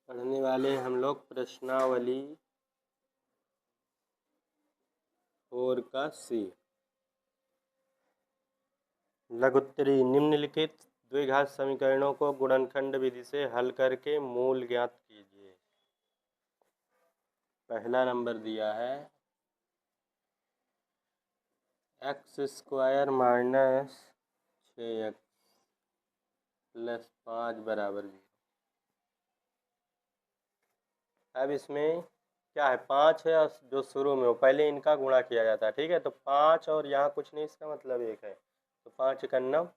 पढ़ने वाले हम लोग प्रश्नावली 4 का सी। लघुत्तरी निम्नलिखित द्विघात समीकरणों को गुणनखंड विधि से हल करके मूल ज्ञात कीजिए। पहला नंबर दिया है x² माइनस 6x प्लस 5 बराबर 0। अब इसमें क्या है, 5 है और जो शुरू में हो पहले इनका गुणा किया जाता है, ठीक है। तो 5 और यहाँ कुछ नहीं, इसका मतलब 1 है। तो 5 एकन्नम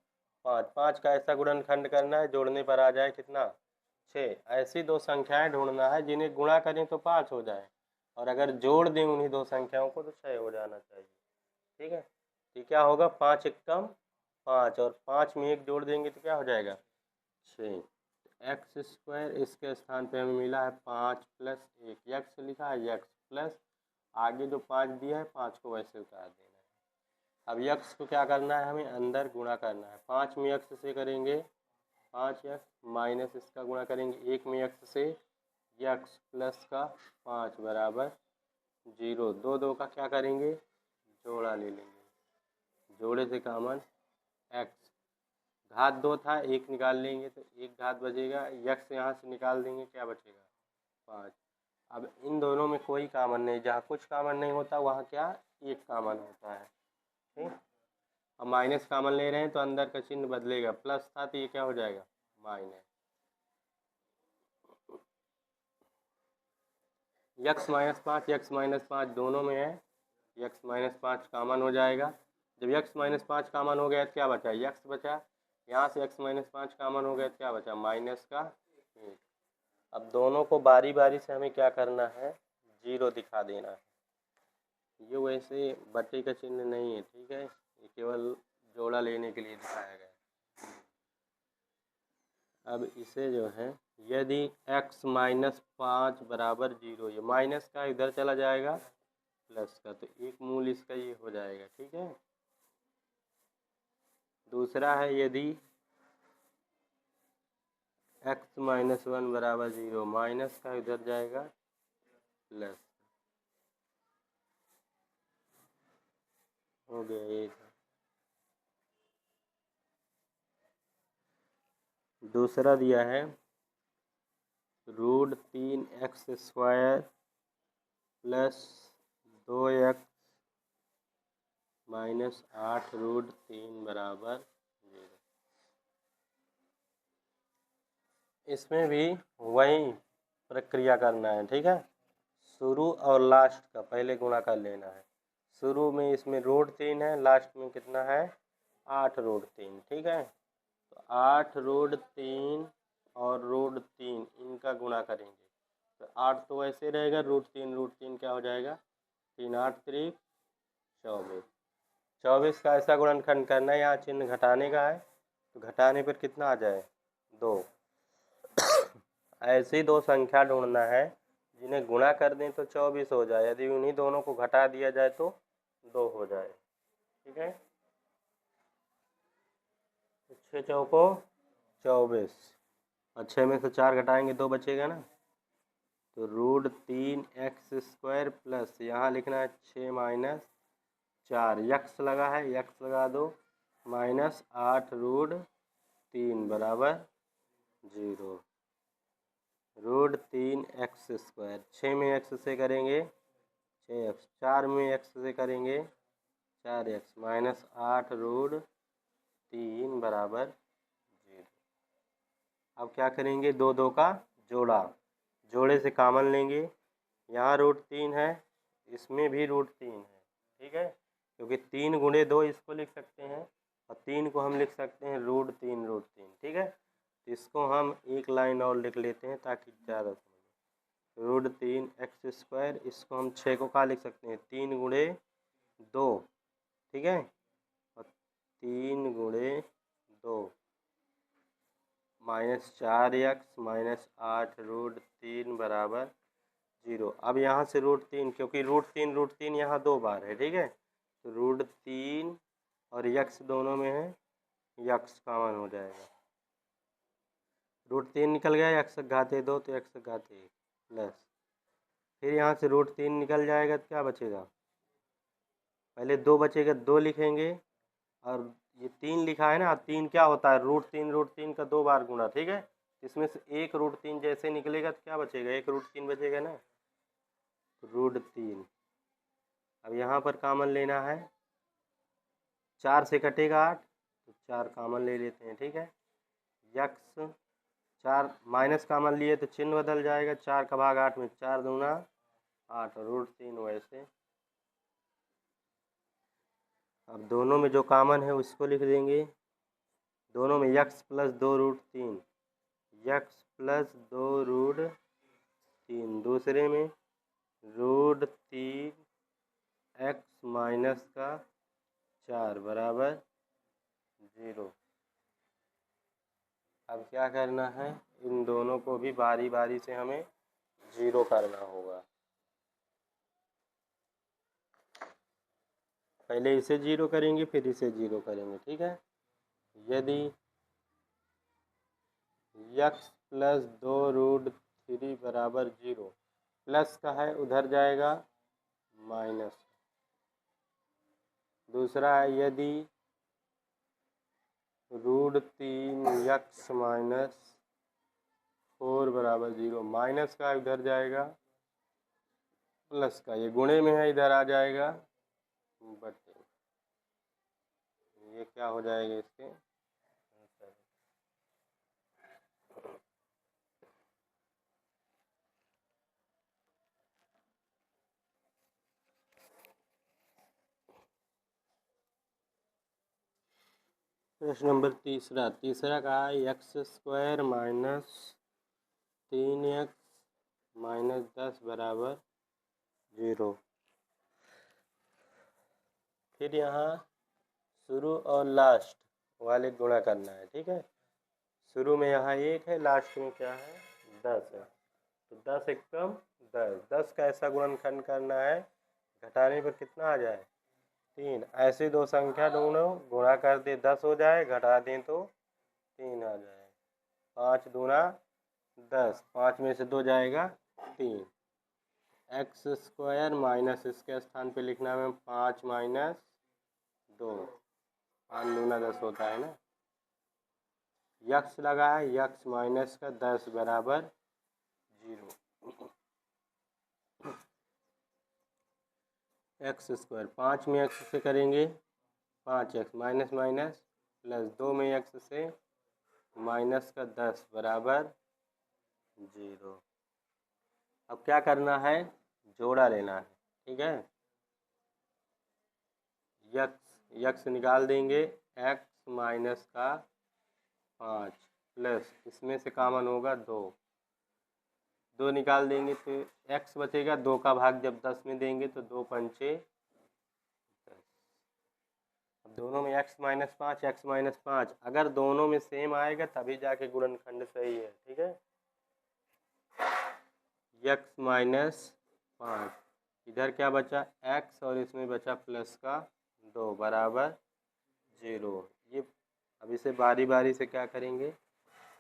5, 5 का ऐसा गुणनखंड करना है जोड़ने पर आ जाए कितना, 6। ऐसी दो संख्याएं ढूंढना है जिन्हें गुणा करें तो 5 हो जाए और अगर जोड़ दें उन्हीं दो संख्याओं को तो 6 हो जाना चाहिए, ठीक है। तो क्या होगा, 5 एकम 5 और 5 में 1 जोड़ देंगे तो क्या हो जाएगा 6। x², इसके स्थान पे हमें मिला है 5 प्लस 1, x लिखा है, x प्लस आगे जो 5 दिया है 5 को वैसे उतार देना है। अब x को क्या करना है, हमें अंदर गुणा करना है। 5 में x से करेंगे 5x माइनस इसका गुणा करेंगे 1 में x से x प्लस का 5 बराबर 0। 2 2 का क्या करेंगे, जोड़ा ले लेंगे, जोड़े से कॉमन x, घात 2 था 1 निकाल लेंगे तो 1 घात बचेगा, x यहाँ से निकाल देंगे क्या बचेगा 5। अब इन दोनों में कोई कॉमन नहीं, जहाँ कुछ कॉमन नहीं होता वहाँ क्या एक कॉमन होता है, ठीक। अब माइनस कॉमन ले रहे हैं तो अंदर का चिन्ह बदलेगा, प्लस था तो ये क्या हो जाएगा minus. x minus 5 x minus 5 दोनों में है, x माइनस 5 कॉमन हो जाएगा। जब x माइनस 5 कॉमन हो गया तो क्या बचा, x बचा। यहाँ से x माइनस 5 कॉमन हो गया तो क्या बचा माइनस का 1। अब दोनों को बारी बारी से हमें क्या करना है, 0 दिखा देना है। ये वैसे बटे का चिन्ह नहीं है, ठीक है, ये केवल जोड़ा लेने के लिए दिखाया गया। अब इसे जो है यदि x माइनस 5 बराबर 0, ये माइनस का इधर चला जाएगा प्लस का, तो एक मूल इसका ये हो जाएगा, ठीक है। दूसरा है यदि x माइनस 1 बराबर 0, माइनस का इधर जाएगा प्लस, हो गया ये। दूसरा दिया है √3x² प्लस 2x माइनस 8 √3 बराबर 0। इसमें भी वही प्रक्रिया करना है, ठीक है। शुरू और लास्ट का पहले गुणा कर लेना है। शुरू में इसमें √3 है, लास्ट में कितना है 8 √3, ठीक है। तो 8 √3 और √3 इनका गुणा करेंगे तो 8 तो वैसे रहेगा, √3 क्या हो जाएगा 3 8 3 24। 24 का ऐसा गुणनखंड करना है, यहाँ चिन्ह घटाने का है तो घटाने पर कितना आ जाए 2। ऐसी दो संख्या ढूंढना है जिन्हें गुणा कर दें तो 24 हो जाए, यदि उन्हीं दोनों को घटा दिया जाए तो 2 हो जाए, ठीक है। 6 चौको 24 और 6 में से 4 घटाएंगे 2 बचेगा ना, तो √3x² प्लस यहाँ लिखना है 6 माइनस 4, यक्स लगा है यक्स लगा दो, माइनस 8 √3 बराबर 0। √3x², 6 में x से करेंगे 6x, 4 में x से करेंगे 4x माइनस 8 √3 बराबर 0। अब क्या करेंगे, 2 2 का जोड़ा, जोड़े से कॉमन लेंगे, यहाँ √3 है इसमें भी √3 है, ठीक है, क्योंकि 3 गुणे 2 इसको लिख सकते हैं और 3 को हम लिख सकते हैं √3, ठीक है। तो इसको हम एक लाइन और लिख लेते हैं ताकि ज़्यादा समझे। √3x², इसको हम 6 को क्या लिख सकते हैं 3 गुणे 2, ठीक है, और 3 गुणे 2 माइनस 4x माइनस 8 √3 बराबर 0। अब यहाँ से √3, क्योंकि √3 यहाँ 2 बार है, ठीक है, तो √3 और यक्स दोनों में है, यक्स कॉमन हो जाएगा। √3 निकल गया, x घाते 2 तो x घाते 1 प्लस, फिर यहाँ से √3 निकल जाएगा तो क्या बचेगा, पहले 2 बचेगा, 2 लिखेंगे, और ये 3 लिखा है ना, 3 क्या होता है, √3 का 2 बार गुणा, ठीक है। इसमें से एक √3 जैसे निकलेगा तो क्या बचेगा, एक √3 बचेगा ना, √3। अब यहाँ पर कॉमन लेना है, 4 से कटेगा 8 तो 4 कॉमन ले लेते हैं, ठीक है। यक्स 4 माइनस कॉमन लिए तो चिन्ह बदल जाएगा, 4 का भाग 8 में 4 दूना 8 और √3 वैसे। अब दोनों में जो कॉमन है उसको लिख देंगे, दोनों में यक्स प्लस 2√3, यक्स प्लस 2√3, दूसरे में √3 एक्स माइनस का 4 बराबर 0। अब क्या करना है, इन दोनों को भी बारी बारी से हमें 0 करना होगा। पहले इसे 0 करेंगे फिर इसे 0 करेंगे, ठीक है। यदि यक्स प्लस 2√3 बराबर 0, प्लस का है उधर जाएगा माइनस। दूसरा है यदि √3 यक्स माइनस 4 बराबर 0, माइनस का इधर जाएगा प्लस का, ये गुणे में है इधर आ जाएगा बटे, ये क्या हो जाएगा इसके आंसर। प्रश्न नंबर तीसरा कहा है x² माइनस 3x माइनस 10 बराबर 0। फिर यहाँ शुरू और लास्ट वाले गुणा करना है, ठीक है। शुरू में यहाँ 1 है, लास्ट में क्या है 10 है, तो 10 एकम 10, 10 का ऐसा गुणनखंड करना है घटाने पर कितना आ जाए 3। ऐसे दो संख्या दोनों गुणा कर दे 10 हो जाए, घटा दें तो 3 आ जाए। 5 दूना 10, 5 में से 2 जाएगा 3। x² माइनस इसके स्थान पे लिखना है 5 माइनस 2, 5 दूना 10 होता है ना। यक्स लगा है, यक्स माइनस का 10 बराबर 0। x² 5 में x से करेंगे 5x माइनस माइनस प्लस 2 में x से माइनस का 10 बराबर 0। अब क्या करना है, जोड़ा लेना है, ठीक है। यक्स निकाल देंगे, x माइनस का 5 प्लस इसमें से कॉमन होगा 2 निकाल देंगे तो x बचेगा, 2 का भाग जब 10 में देंगे तो 2 पंचे 10। अब दोनों में x माइनस 5 x माइनस 5, अगर दोनों में सेम आएगा तभी जाके गुणनखंड सही है, ठीक है। x माइनस 5, इधर क्या बचा x और इसमें बचा प्लस का 2 बराबर 0। ये अब इसे बारी बारी से क्या करेंगे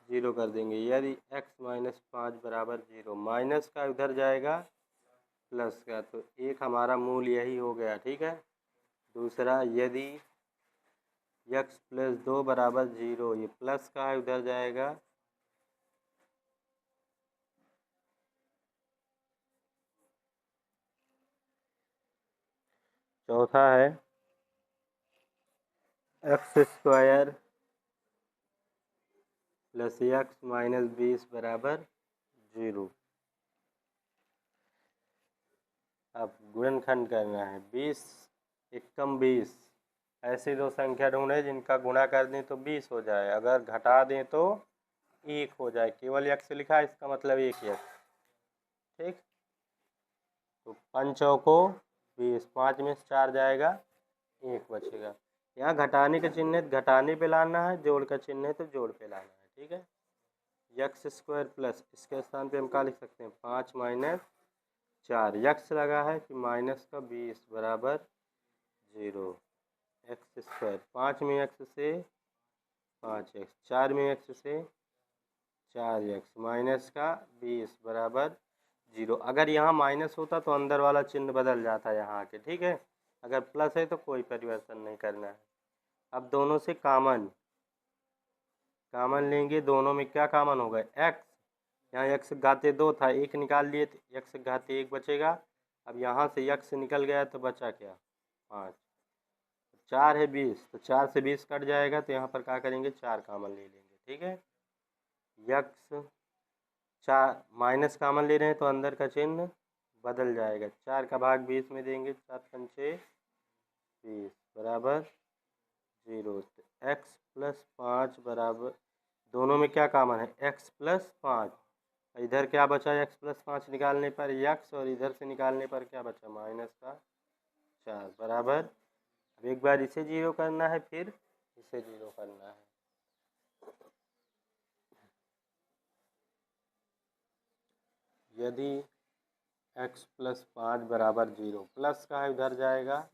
0 कर देंगे। यदि x माइनस 5 बराबर 0, माइनस का उधर जाएगा प्लस का, तो एक हमारा मूल यही हो गया, ठीक है। दूसरा यदि x प्लस 2 बराबर 0, ये प्लस का है उधर जाएगा चौथा है x² प्लस x माइनस 20 बराबर 0। अब गुणनखंड करना है, 20 एकम 20, ऐसी दो संख्या ढूंढे जिनका गुणा कर दें तो 20 हो जाए, अगर घटा दें तो 1 हो जाए। केवल x लिखा है, इसका मतलब 1 x, ठीक। तो 5 चौको 20, 5 में से 4 जाएगा 1 बचेगा। यहाँ घटाने का चिन्ह है, घटाने पे लाना है, जोड़ का चिन्ह है तो जोड़ पे लाना है, ठीक है। x² प्लस इसके स्थान पे हम क्या लिख सकते हैं 5 माइनस 4, यक्स लगा है कि माइनस का 20 बराबर 0। x², 5 में x से 5x, 4 में x से 4x माइनस का 20 बराबर 0। अगर यहाँ माइनस होता तो अंदर वाला चिन्ह बदल जाता यहाँ के, ठीक है। अगर प्लस है तो कोई परिवर्तन नहीं करना है। अब दोनों से कॉमन लेंगे, दोनों में क्या कॉमन होगा, x। यहाँ x घाते 2 था, 1 निकाल लिए तो x घाते 1 बचेगा। अब यहाँ से x निकल गया तो बचा क्या, 5। 4 है 20, तो 4 से 20 कट जाएगा, तो यहाँ पर क्या करेंगे, 4 कॉमन ले लेंगे, ठीक है। x 4 माइनस कॉमन ले रहे हैं तो अंदर का चिन्ह बदल जाएगा। 4 का भाग 20 में देंगे, 7 पंचे 20 बराबर 0। तो x प्लस 5 बराबर, दोनों में क्या कॉमन है, x प्लस 5। इधर क्या बचा, x प्लस 5 निकालने पर x, और इधर से निकालने पर क्या बचा, माइनस का 4 बराबर। अब एक बार इसे 0 करना है, फिर इसे 0 करना है। यदि x प्लस 5 बराबर 0, प्लस का है उधर जाएगा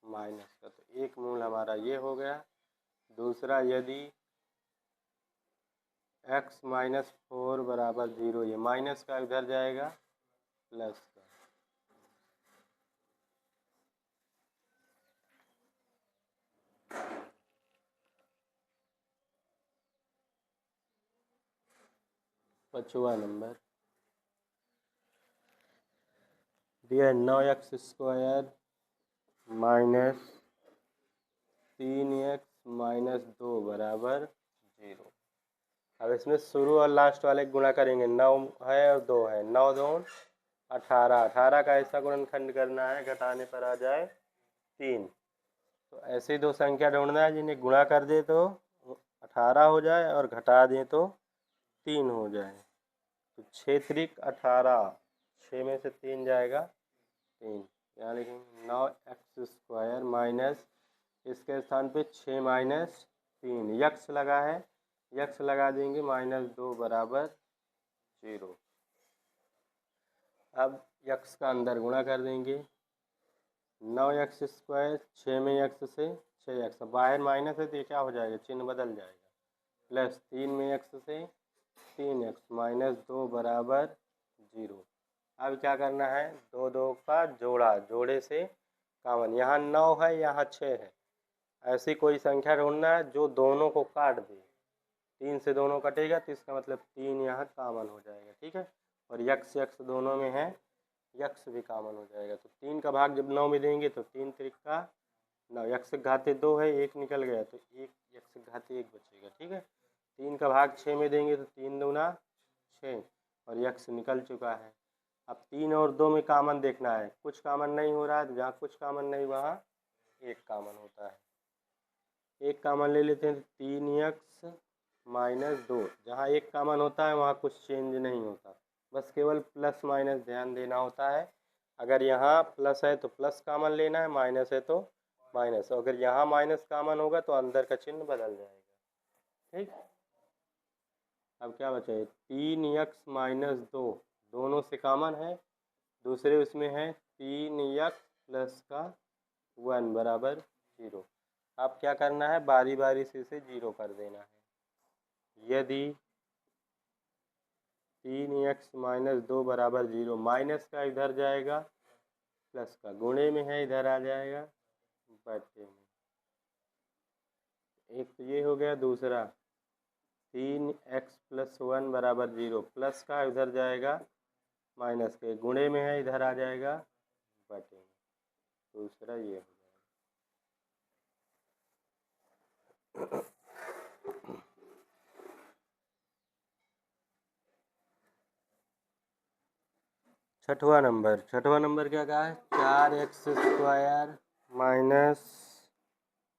माइनस का, तो एक मूल हमारा ये हो गया। दूसरा, यदि x माइनस 4 बराबर 0, ये माइनस का उधर जाएगा प्लस का। पांचवा नंबर दिया 9x square minus 3x minus 2 बराबर 0। अब इसमें शुरू और लास्ट वाले गुणा करेंगे। 9 है और 2 है, 9 2 18। 18 का ऐसा गुणनखंड करना है घटाने पर आ जाए 3। तो ऐसे दो संख्या ढूंढना है जिन्हें गुणा कर दे तो 18 हो जाए और घटा दें तो 3 हो जाए। तो 6 त्रिक 18, 6 में से 3 जाएगा 3। यहाँ लिखेंगे 9x स्क्वायर माइनस, इसके स्थान पे 6 माइनस 3, यक्स लगा है, यक्स लगा देंगे, माइनस 2 बराबर 0। अब यक्स का अंदर गुणा कर देंगे। 9x स्क्वायर 6 में x से 6x, बाहर माइनस है तो ये क्या हो जाएगा, चिन्ह बदल जाएगा, प्लस 3 में x से 3x माइनस 2 बराबर 0। अब क्या करना है, 2 2 का जोड़ा, जोड़े से कॉमन, यहाँ 9 है यहाँ 6 है, ऐसी कोई संख्या ढूंढना है जो दोनों को काट दे। 3 से दोनों कटेगा तो इसका मतलब 3 यहाँ कॉमन हो जाएगा, ठीक है। और यक्स यक्स दोनों में है, यक्स भी कॉमन हो जाएगा। तो 3 का भाग जब 9 में देंगे तो 3 त्रिक का 9, यक्स घाते 2 है, 1 निकल गया तो 1 यक्स घाते 1 बचेगा, ठीक है। 3 का भाग 6 में देंगे तो 3 दूना 6, और यक्स निकल चुका है। अब 3 और 2 में कॉमन देखना है, कुछ कॉमन नहीं हो रहा है, जहाँ कुछ कॉमन नहीं वहाँ एक कॉमन होता है। एक कॉमन ले लेते हैं तो 3x माइनस 2, जहाँ एक कॉमन होता है वहाँ कुछ चेंज नहीं होता, बस केवल प्लस माइनस ध्यान देना होता है। अगर यहाँ प्लस है तो प्लस कॉमन लेना है, माइनस है तो माइनस। अगर यहाँ माइनस कॉमन होगा तो अंदर का चिन्ह बदल जाएगा, ठीक। अब क्या बचा है, 3x माइनस 2, दोनों से कॉमन है, दूसरे उसमें है 3x प्लस का 1 बराबर 0। अब क्या करना है, बारी बारी से इसे 0 कर देना है। यदि 3x माइनस 2 बराबर 0, माइनस का इधर जाएगा प्लस का, गुणे में है इधर आ जाएगा बटे में। एक तो ये हो गया, दूसरा 3x प्लस 1 बराबर 0, प्लस का इधर जाएगा माइनस के, गुणे में है इधर आ जाएगा बटे में। दूसरा ये हो गया। छठवां नंबर क्या कहा है, 4x square minus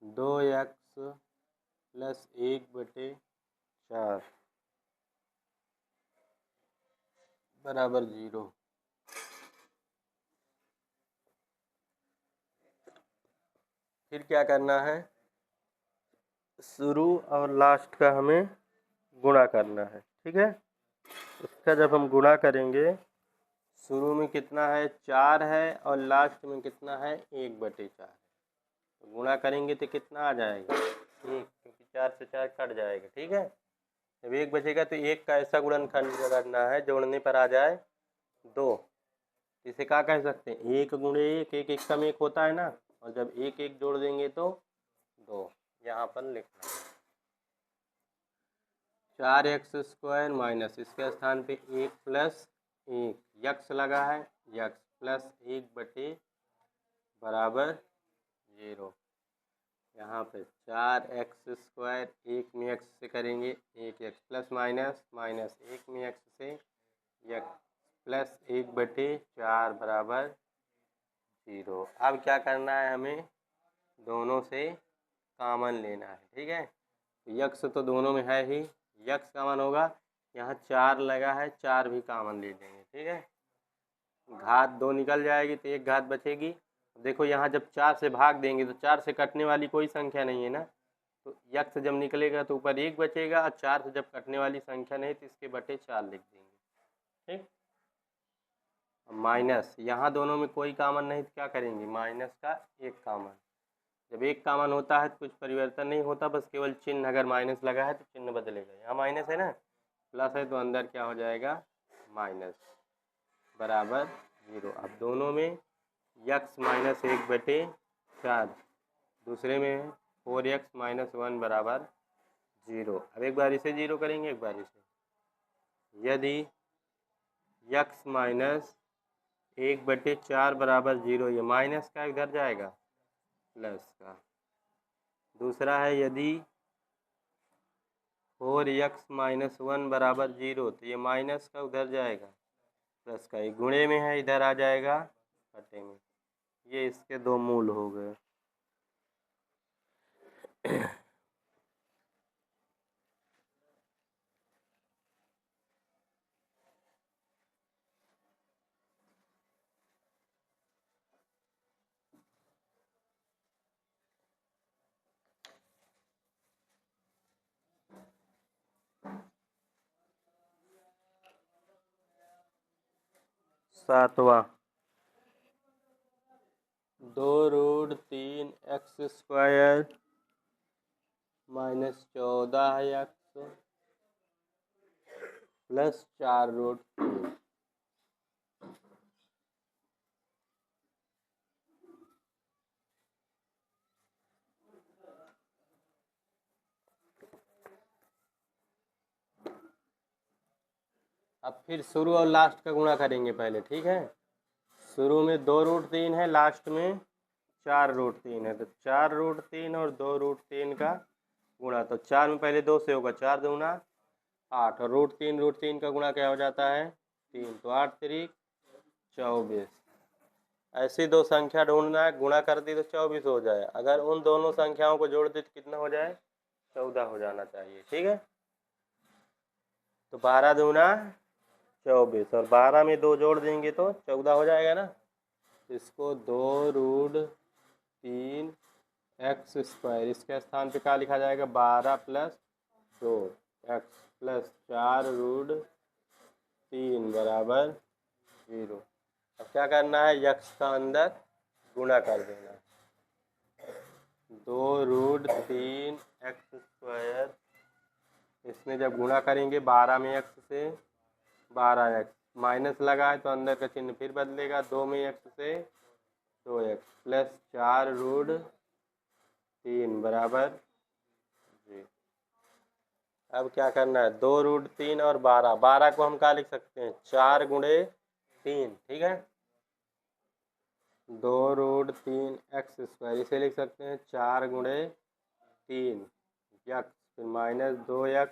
2x plus 1 बटे 4 बराबर 0। फिर क्या करना है, शुरू और लास्ट का हमें गुणा करना है, ठीक है। इसका जब हम गुणा करेंगे, शुरू में कितना है 4 है और लास्ट में कितना है 1 बटे 4, तो गुणा करेंगे तो कितना आ जाएगा 1, क्योंकि 4 से 4 कट जाएगा, ठीक है। जब एक बचेगा तो एक का ऐसा गुणनखंड करना है जोड़ने पर आ जाए 2। इसे क्या कह सकते हैं, एक गुणे एक, एक एक सम एक होता है ना, और जब एक एक जोड़ देंगे तो 2। यहाँ पर लिखना है 4x² माइनस इसके स्थान पे 1 प्लस 1 यक्स लगा है, यक्स प्लस 1 बटे बराबर 0। यहाँ पे 4x² 1 में x से करेंगे 1x प्लस माइनस माइनस 1 में x से x प्लस 1 बटे 4 बराबर 0। अब क्या करना है, हमें दोनों से कॉमन लेना है। ठीक है, यक्स तो दोनों में है ही, यक्स कॉमन होगा, यहाँ 4 लगा है, 4 भी कॉमन ले लेंगे। ठीक है, घात 2 निकल जाएगी तो एक घात बचेगी। देखो यहाँ जब 4 से भाग देंगे तो 4 से कटने वाली कोई संख्या नहीं है ना, तो यक्स जब निकलेगा तो ऊपर 1 बचेगा, और 4 से जब कटने वाली संख्या नहीं तो इसके बटे 4 लिख देंगे। ठीक, माइनस यहाँ दोनों में कोई कॉमन नहीं तो क्या करेंगे, माइनस का एक कॉमन। जब एक कॉमन होता है तो कुछ परिवर्तन नहीं होता, बस केवल चिन्ह अगर माइनस लगा है तो चिन्ह बदलेगा। यहाँ माइनस है ना, प्लस है तो अंदर क्या हो जाएगा माइनस बराबर 0। अब दोनों में यक्स माइनस 1 बटे 4, दूसरे में 4x माइनस 1 बराबर 0। अब एक बार इसे 0 करेंगे, एक बार इसे। यदि यक्स माइनस 1 बटे 4 बराबर 0, ये माइनस का इधर जाएगा प्लस का। दूसरा है यदि 4x माइनस 1 बराबर 0, तो ये माइनस का उधर जाएगा प्लस का, ये गुणे में है इधर आ जाएगा घटे में। ये इसके दो मूल हो गए। सातवां 2√3x² माइनस 14x प्लस 4√3। अब फिर शुरू और लास्ट का गुणा करेंगे पहले। ठीक है, शुरू में 2√3 है, लास्ट में 4√3 है, तो 4√3 और 2√3 का गुणा, तो 4 में पहले 2 से होगा, 4 दूना 8, और √3 का गुणा क्या हो जाता है 3, तो 8 3 24। ऐसी दो संख्या ढूंढना है, गुणा कर दी तो 24 हो जाए, अगर उन दोनों संख्याओं को जोड़ दी तो कितना हो जाए 14 हो जाना चाहिए। ठीक है, तो 12 दूना 24, और 12 में 2 जोड़ देंगे तो 14 हो जाएगा ना। इसको 2√3x², इसके स्थान पे क्या लिखा जाएगा 12 प्लस 2x प्लस 4√3 बराबर 0। अब क्या करना है, यक्स का अंदर गुणा कर देना, 2√3x², इसमें जब गुणा करेंगे 12 में x से 12x, माइनस लगा है तो अंदर का चिन्ह फिर बदलेगा, 2 में x से 2x प्लस 4√3 बराबर 0। अब क्या करना है, 2√3 और 12, 12 को हम क्या लिख सकते हैं 4 गुणे 3। ठीक है, 2√3x², इसे लिख सकते हैं 4 गुणे 3 यक्स, फिर माइनस 2x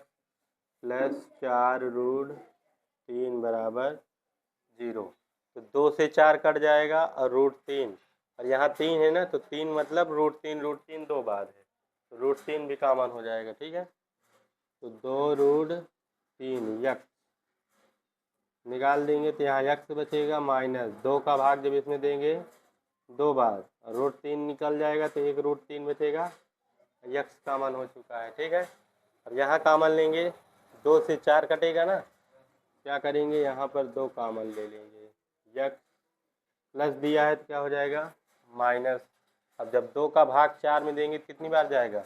प्लस 4√3 बराबर 0। तो 2 से 4 कट जाएगा और √3, और यहाँ 3 है ना, तो 3 मतलब √3 2 बार है, तो √3 भी कॉमन हो जाएगा। ठीक है, तो 2√3 यक्स निकाल देंगे तो यहाँ यक्स बचेगा, माइनस 2 का भाग जब इसमें देंगे 2 बार, और √3 निकल जाएगा तो एक √3 बचेगा, यक्स कॉमन हो चुका है। ठीक है, अब यहाँ कॉमन लेंगे, 2 से 4 कटेगा ना, क्या करेंगे यहाँ पर 2 कॉमन ले लेंगे, यक्स प्लस दिया है तो क्या हो जाएगा माइनस। अब जब 2 का भाग 4 में देंगे तो कितनी बार जाएगा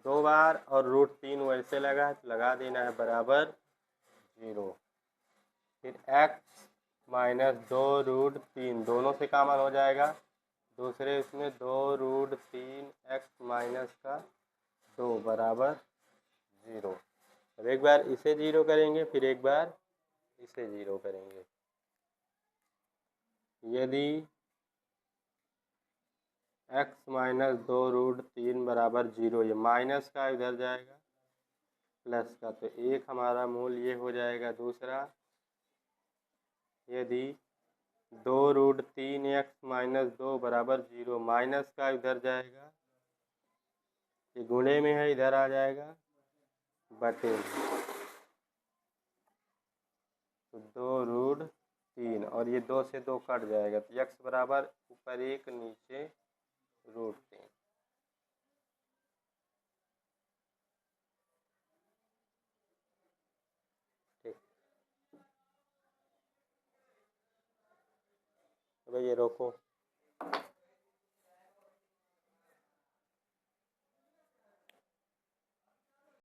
2 बार और √3 वैसे लगा है तो लगा देना है बराबर 0। फिर x माइनस 2√3 दोनों से कॉमन हो जाएगा, दूसरे इसमें 2√3 x माइनस का 2 बराबर 0। अब एक बार इसे 0 करेंगे, फिर एक बार इसे 0 करेंगे। यदि x माइनस 2√3 बराबर 0, ये माइनस का इधर जाएगा प्लस का, तो एक हमारा मूल ये हो जाएगा। दूसरा, यदि 2√3 x माइनस 2 बराबर 0, माइनस का इधर जाएगा, ये गुणे में है इधर आ जाएगा बटे में, तो 2√3 और ये 2 से 2 कट जाएगा, तो x बराबर ऊपर 1 नीचे √3। ठीक, तो ये रोको।